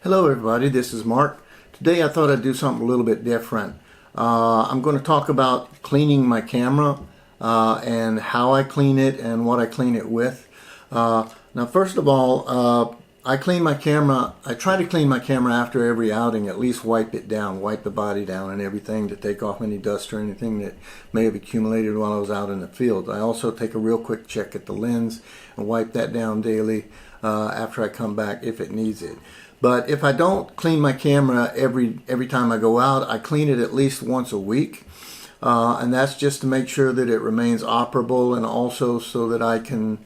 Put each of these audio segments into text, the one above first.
Hello everybody, this is Mark. Today I thought I'd do something a little bit different. I'm going to talk about cleaning my camera and how I clean it and what I clean it with. Now first of all, I clean my camera. I try to clean my camera after every outing, at least wipe it down, wipe the body down and everything to take off any dust or anything that may have accumulated while I was out in the field. I also take a real quick check at the lens and wipe that down daily after I come back if it needs it. But if I don't clean my camera every time I go out, I clean it at least once a week. And that's just to make sure that it remains operable, and also so that I can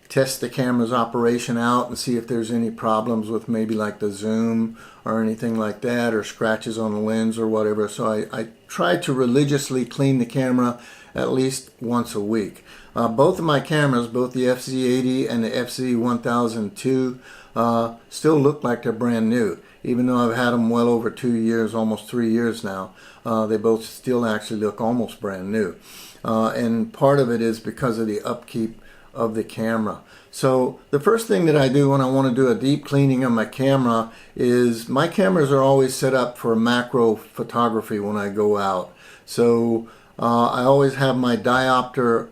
test the camera's operation out and see if there's any problems with maybe like the zoom or anything like that, or scratches on the lens or whatever. So I try to religiously clean the camera at least once a week. Both of my cameras, both the FZ80 and the FZ1002, still look like they're brand new. Even though I've had them well over 2 years, almost 3 years now, they both still actually look almost brand new. And part of it is because of the upkeep of the camera. So the first thing that I do when I want to do a deep cleaning of my camera is, my cameras are always set up for macro photography when I go out. So I always have my diopter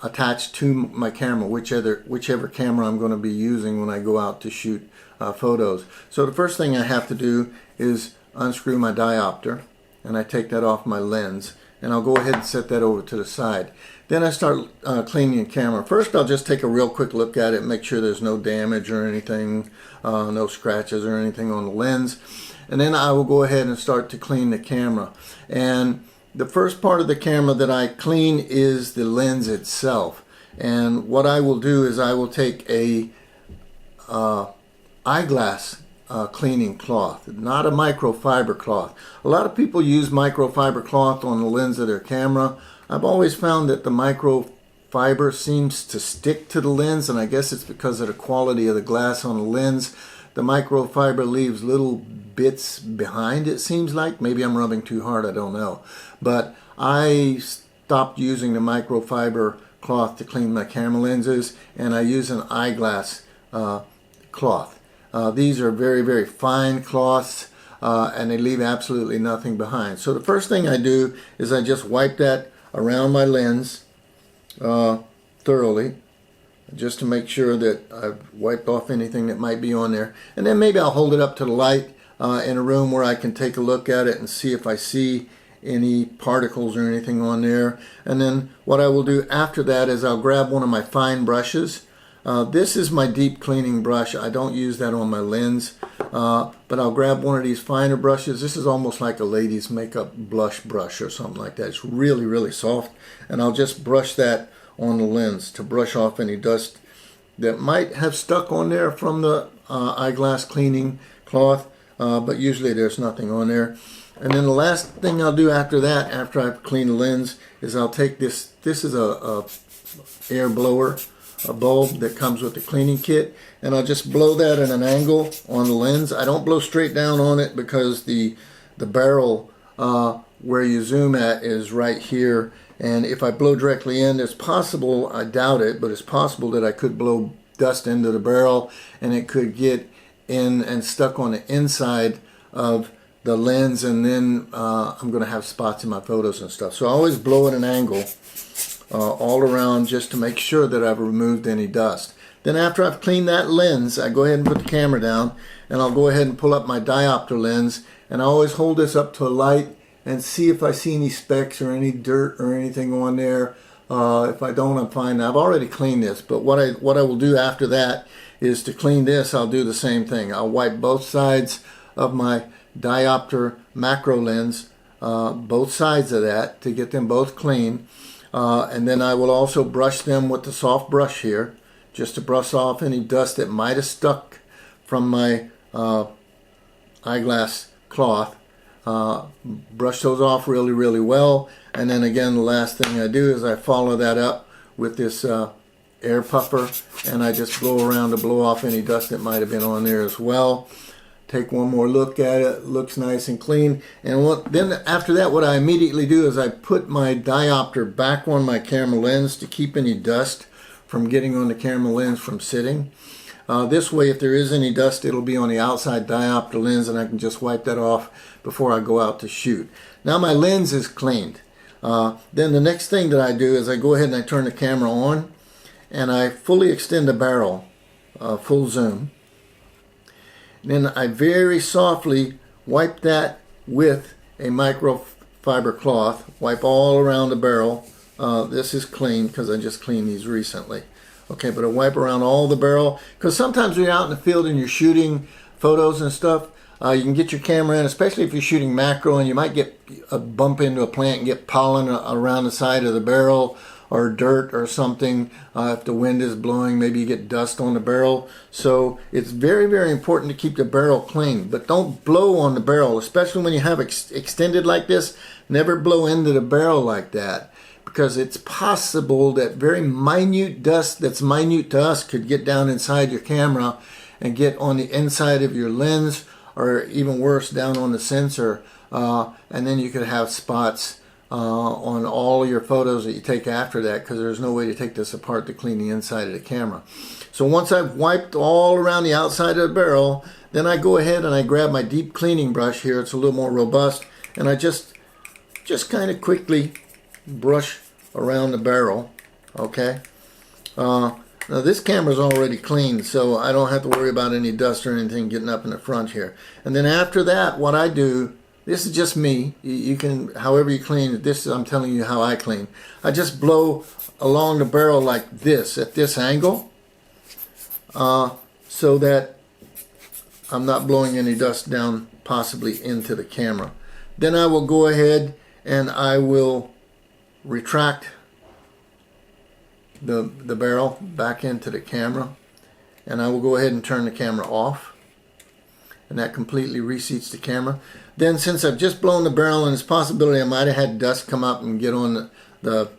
attached to my camera, whichever camera I'm going to be using when I go out to shoot photos. So the first thing I have to do is unscrew my diopter, and I take that off my lens, and I'll go ahead and set that over to the side. Then I start cleaning the camera. First I'll just take a real quick look at it, make sure there's no damage or anything, no scratches or anything on the lens, and then I will go ahead and start to clean the camera. And the first part of the camera that I clean is the lens itself. And what I will do is I will take a eyeglass cleaning cloth, not a microfiber cloth. A lot of people use microfiber cloth on the lens of their camera. I've always found that the microfiber seems to stick to the lens, and I guess it's because of the quality of the glass on the lens. The microfiber leaves little bits behind, it seems like. Maybe I'm rubbing too hard, I don't know. But I stopped using the microfiber cloth to clean my camera lenses, and I use an eyeglass cloth. These are very, very fine cloths, and they leave absolutely nothing behind. So the first thing I do is I just wipe that around my lens thoroughly, just to make sure that I've wiped off anything that might be on there. And then maybe I'll hold it up to the light in a room where I can take a look at it and see if I see any particles or anything on there. And then what I will do after that is I'll grab one of my fine brushes. This is my deep cleaning brush. I don't use that on my lens, but I'll grab one of these finer brushes. This is almost like a lady's makeup blush brush or something like that. It's really, really soft. And I'll just brush that on the lens to brush off any dust that might have stuck on there from the eyeglass cleaning cloth, but usually there's nothing on there. And then the last thing I'll do after that, after I've cleaned the lens, is I'll take this is a air blower, a bulb that comes with the cleaning kit, and I'll just blow that at an angle on the lens. I don't blow straight down on it because the barrel where you zoom at is right here, and if I blow directly in, it's possible, I doubt it, but it's possible that I could blow dust into the barrel and it could get in and stuck on the inside of the lens, and then I'm going to have spots in my photos and stuff. So I always blow at an angle all around, just to make sure that I've removed any dust. Then after I've cleaned that lens, I go ahead and put the camera down, and I'll go ahead and pull up my diopter lens, and I always hold this up to a light and see if I see any specks or any dirt or anything on there. If I don't, I'm fine. I've already cleaned this, but what I will do after that is, to clean this, I'll do the same thing. I'll wipe both sides of my diopter macro lens, both sides of that, to get them both clean. And then I will also brush them with the soft brush here, just to brush off any dust that might have stuck from my eyeglass cloth. Brush those off really, really well. And then again, the last thing I do is I follow that up with this air puffer, and I just blow around to blow off any dust that might have been on there as well. Take one more look at it. Looks nice and clean. And then after that, what I immediately do is I put my diopter back on my camera lens to keep any dust from getting on the camera lens from sitting. This way, if there is any dust, it'll be on the outside diopter lens, and I can just wipe that off before I go out to shoot. Now my lens is cleaned. Then the next thing that I do is I go ahead and I turn the camera on, and I fully extend the barrel, full zoom. And then I very softly wipe that with a microfiber cloth, wipe all around the barrel. This is clean because I just cleaned these recently. Okay, but I wipe around all the barrel, because sometimes when you're out in the field and you're shooting photos and stuff, you can get your camera in, especially if you're shooting macro, and you might get a bump into a plant and get pollen around the side of the barrel, or dirt or something. If the wind is blowing, maybe you get dust on the barrel. So it's very, very important to keep the barrel clean, but don't blow on the barrel, especially when you have extended like this. Never blow into the barrel like that, because it's possible that very minute dust that's minute to us could get down inside your camera and get on the inside of your lens, or even worse, down on the sensor, and then you could have spots on all your photos that you take after that, because there's no way to take this apart to clean the inside of the camera. So once I've wiped all around the outside of the barrel, then I go ahead and I grab my deep cleaning brush here. It's a little more robust, and I just kind of quickly brush around the barrel. Okay, now this camera's already cleaned, so I don't have to worry about any dust or anything getting up in the front here. And then after that, what I do, this is just me, you can, however you clean, this is, I'm telling you how I clean. I just blow along the barrel like this, at this angle, so that I'm not blowing any dust down possibly into the camera. Then I will go ahead and I will retract the barrel back into the camera, and I will go ahead and turn the camera off, and that completely reseats the camera. Then, since I've just blown the barrel, and there's a possibility I might have had dust come up and get on the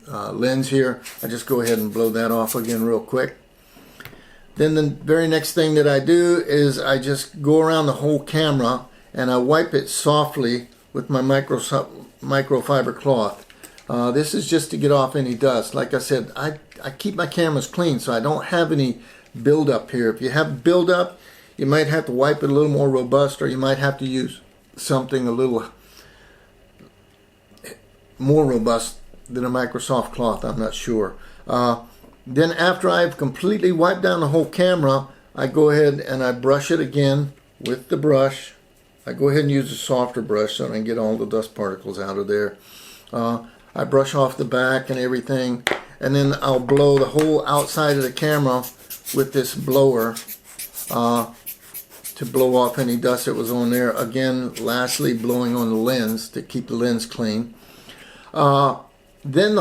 lens here, I just go ahead and blow that off again real quick. Then the very next thing that I do is I just go around the whole camera and I wipe it softly with my microfiber cloth. This is just to get off any dust. Like I said, I keep my cameras clean, so I don't have any buildup here. If you have buildup, you might have to wipe it a little more robust, or you might have to use something a little more robust than a Microsoft cloth. I'm not sure. Then after I've completely wiped down the whole camera, I go ahead and I brush it again with the brush. I go ahead and use a softer brush so I can get all the dust particles out of there. I brush off the back and everything, and then I'll blow the whole outside of the camera with this blower to blow off any dust that was on there. Again, lastly, blowing on the lens to keep the lens clean. Then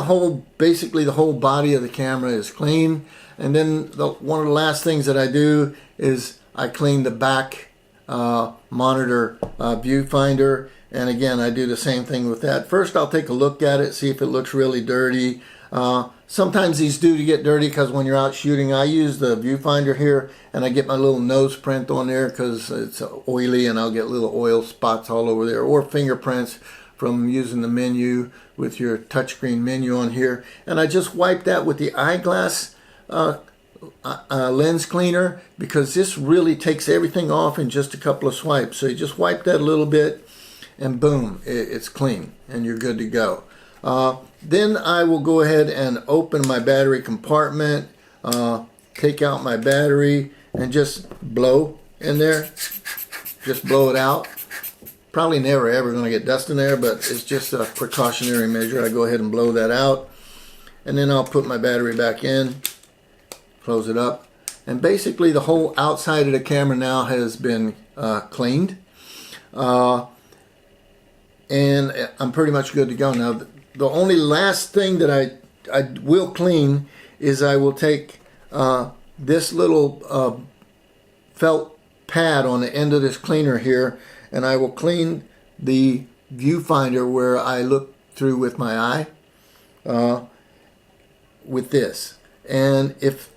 basically the whole body of the camera is clean, and then one of the last things that I do is I clean the back monitor viewfinder. And again, I do the same thing with that. First, I'll take a look at it, see if it looks really dirty. Sometimes these do get dirty because when you're out shooting, I use the viewfinder here and I get my little nose print on there because it's oily, and I'll get little oil spots all over there, or fingerprints from using the menu with your touchscreen menu on here. And I just wipe that with the eyeglass lens cleaner, because this really takes everything off in just a couple of swipes. So you just wipe that a little bit, and boom, it's clean and you're good to go. Then I will go ahead and open my battery compartment, take out my battery, and just blow in there. Just blow it out. Probably never ever going to get dust in there, but it's just a precautionary measure. I go ahead and blow that out, and then I'll put my battery back in, close it up, and basically the whole outside of the camera now has been cleaned. And I'm pretty much good to go. Now, the only last thing that I will clean is I will take this little felt pad on the end of this cleaner here, and I will clean the viewfinder where I look through with my eye with this. And if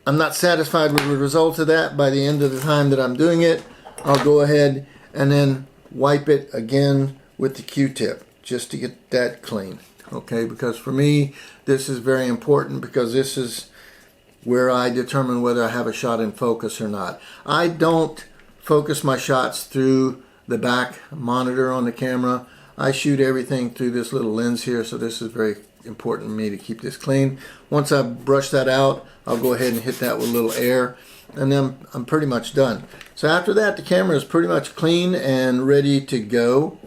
I'm not satisfied with the results of that by the end of the time that I'm doing it, I'll go ahead and then wipe it again with the Q-tip just to get that clean. Okay, because for me this is very important, because this is where I determine whether I have a shot in focus or not. I don't focus my shots through the back monitor on the camera. I shoot everything through this little lens here, so this is very important to me to keep this clean. Once I brush that out, I'll go ahead and hit that with a little air, and then I'm pretty much done. So after that, the camera is pretty much clean and ready to go.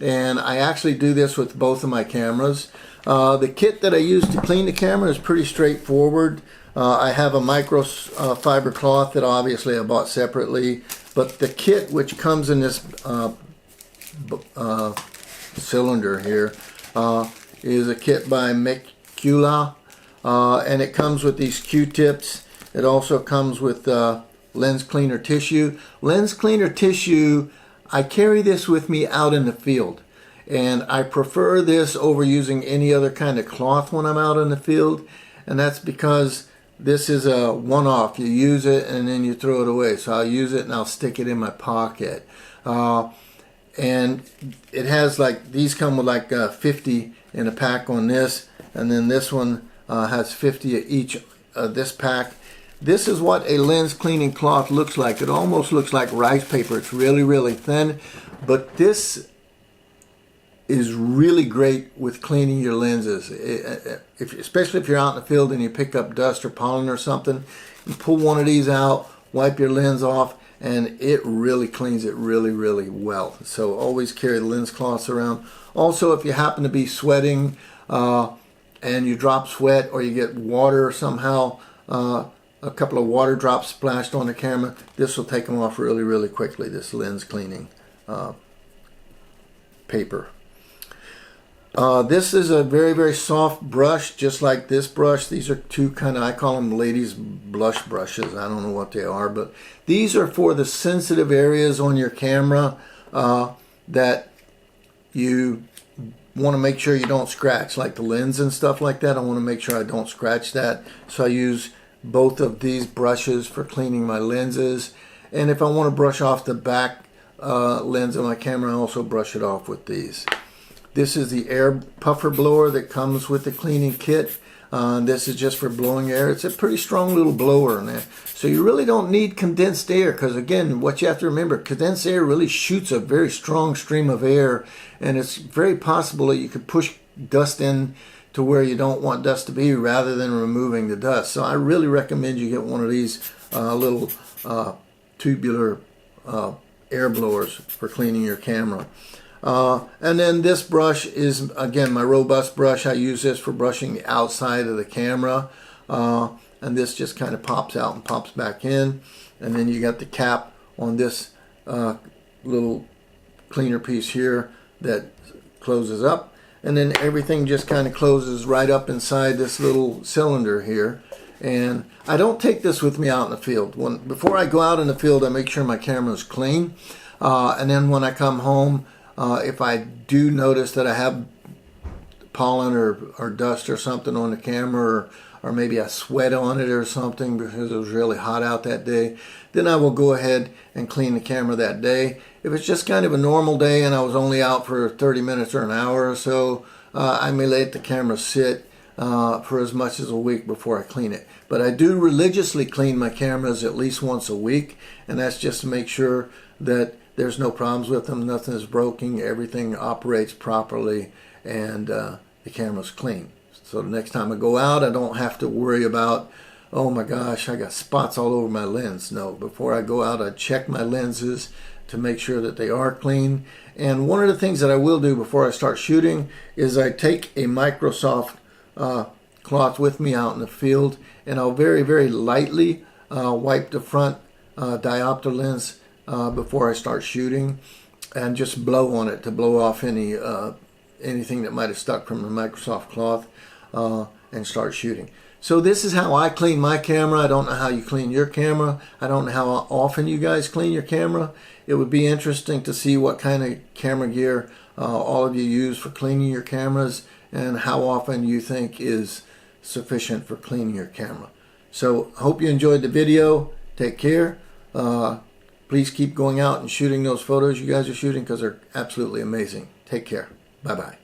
And I actually do this with both of my cameras. The kit that I use to clean the camera is pretty straightforward. I have a microfiber cloth that obviously I bought separately, but the kit, which comes in this cylinder here, is a kit by Mecula, and it comes with these Q-tips. It also comes with lens cleaner tissue. Lens cleaner tissue, I carry this with me out in the field, and I prefer this over using any other kind of cloth when I'm out in the field, and that's because this is a one-off. You use it and then you throw it away. So I'll use it and I'll stick it in my pocket. And it has like, these come with like 50 in a pack on this, and then this one has 50 each this pack. This is what a lens cleaning cloth looks like. It almost looks like rice paper. It's really, really thin, but this is really great with cleaning your lenses. Especially if you're out in the field and you pick up dust or pollen or something, you pull one of these out, wipe your lens off, and it really cleans it really, really well. So always carry the lens cloths around. Also, if you happen to be sweating and you drop sweat, or you get water somehow, a couple of water drops splashed on the camera, this will take them off really, really quickly, this lens cleaning paper. This is a very, very soft brush, just like this brush. These are two kind of, I call them ladies' blush brushes. I don't know what they are, but these are for the sensitive areas on your camera that you want to make sure you don't scratch, like the lens and stuff like that. I want to make sure I don't scratch that. So I use both of these brushes for cleaning my lenses. And if I want to brush off the back lens of my camera, I also brush it off with these. This is the air puffer blower that comes with the cleaning kit. This is just for blowing air. It's a pretty strong little blower in there. So you really don't need condensed air, because again, what you have to remember, condensed air really shoots a very strong stream of air, and it's very possible that you could push dust in to where you don't want dust to be rather than removing the dust. So I really recommend you get one of these little tubular air blowers for cleaning your camera. And then this brush is, again, my robust brush. I use this for brushing the outside of the camera. And this just kind of pops out and pops back in. And then you got the cap on this little cleaner piece here that closes up. And then everything just kind of closes right up inside this little cylinder here. And I don't take this with me out in the field. Before I go out in the field, I make sure my camera is clean. And then when I come home, if I do notice that I have pollen or dust or something on the camera, or maybe I sweat on it or something because it was really hot out that day, then I will go ahead and clean the camera that day. If it's just kind of a normal day and I was only out for 30 minutes or an hour or so, I may let the camera sit for as much as a week before I clean it. But I do religiously clean my cameras at least once a week, and that's just to make sure that there's no problems with them, nothing is broken, everything operates properly, and the camera's clean. So the next time I go out, I don't have to worry about, oh my gosh, I got spots all over my lens. No, before I go out, I check my lenses to make sure that they are clean. And one of the things that I will do before I start shooting is I take a Microsoft cloth with me out in the field, and I'll very, very lightly wipe the front diopter lens before I start shooting, and just blow on it to blow off anything that might have stuck from the Microsoft cloth, and start shooting. So this is how I clean my camera. I don't know how you clean your camera. I don't know how often you guys clean your camera. It would be interesting to see what kind of camera gear all of you use for cleaning your cameras, and how often you think is sufficient for cleaning your camera. So I hope you enjoyed the video. Take care. Please keep going out and shooting those photos you guys are shooting, because they're absolutely amazing. Take care. Bye-bye.